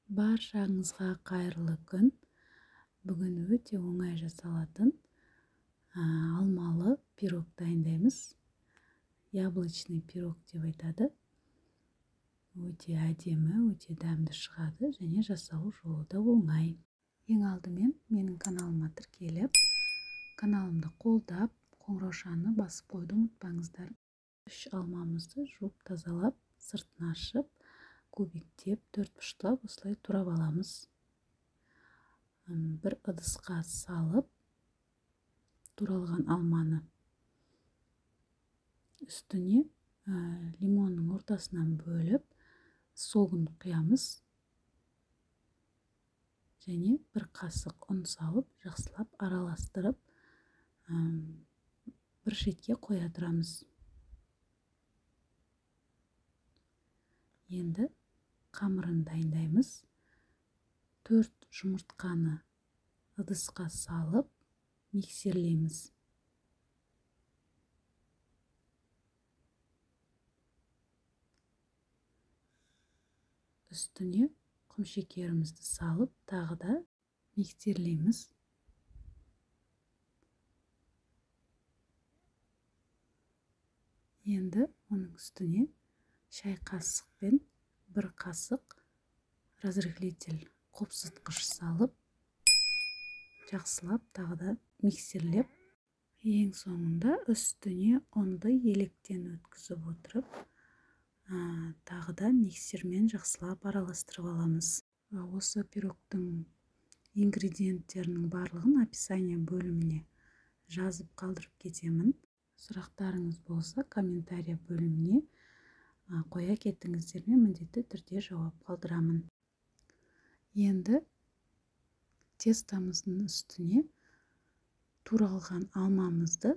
Баршаңызға қайырлы күн. Бүгін өте оңай жасалатын алмалы пирог дайындаймыз. Яблочный пирог деп айтады. Өте әдемі, өте дәмді шығады және жасау жолы да оңай. Ең алдымен менің каналыма тіркеліп, каналымды қолдап, қоңыраушаны басып қойды ұмытпаңыздар. 3 алмамызды жуып тазалап, сыртын ашып, кубиктеп, төртбұрыштап осылай турап аламыз. Бір ыдысқа салып, туралған алманы үстіне лимонның ортасынан бөліп, согын құямыз. Және бір қасық ұн салып, жақсылап араластырып, бір шетке қоя тұрамыз. Енді қамырын дайындаймыз. 4 жұмыртқаны ыдысқа салып, миксерлейміз. Үстіне құмшекерімізді салып, тағы да миксерлейміз. Енді оның үстіне шай қасықпен бір қасық разрыхлитель қопсытқыш салып, жақсылап тағы да миксерлеп, ең соңында үстіне ұнды електен өткізіп отырып, тағы да миксермен жақсылап араластырып аламыз. Осы пирогтың ингредиенттерінің барлығын описание бөліміне жазып қалдырып кетемін. Сұрақтарыңыз болса, комментария бөліміне қоя кетіңіздер, мен міндетті түрде жауап қалдырамын. Енді тестамыздың үстіне туралған алмамызды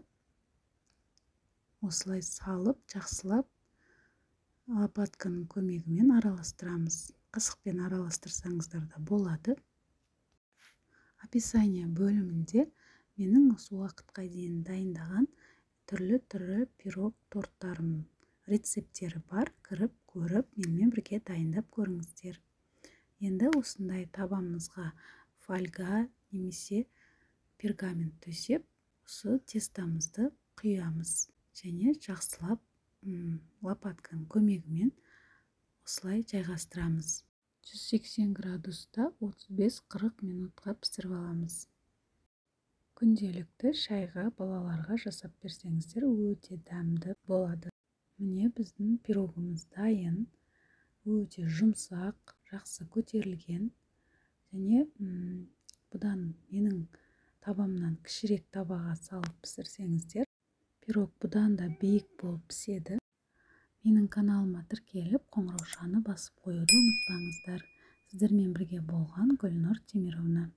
осылай салып, жақсылап лопатканың көмегімен араластырамыз. Қасықпен араластырсаңыздар да болады. Описание бөлімінде менің осы уақытқа дейін дайындаған түрлі пирог торттарым рецептері бар. Кіріп, көріп, менімен бірге дайындап көріңіздер. Енді осындай табанымызға фольга немесе пергамент төсеп, осы тестамызды құямыз және жақсылап лопатканың көмегімен осылай жайғастырамыз. 180 градуста 35-40 минутқа пісіріп аламыз. Күнделікті шайға, балаларға жасап берсеңіздер, өте дәмді болады. Міне біздің пирогымыз дайын, өте жұмсақ, жақсы көтерілген. Және бұдан менің табамнан кішірек табаға салып пісірсеңіздер, пирог бұдан да биік болып піседі. Менің каналыма тіркеліп, қоңыраушаны басып қоюды ұмытпаңыздар. Сіздермен бірге болған Гүлнұр Темировна.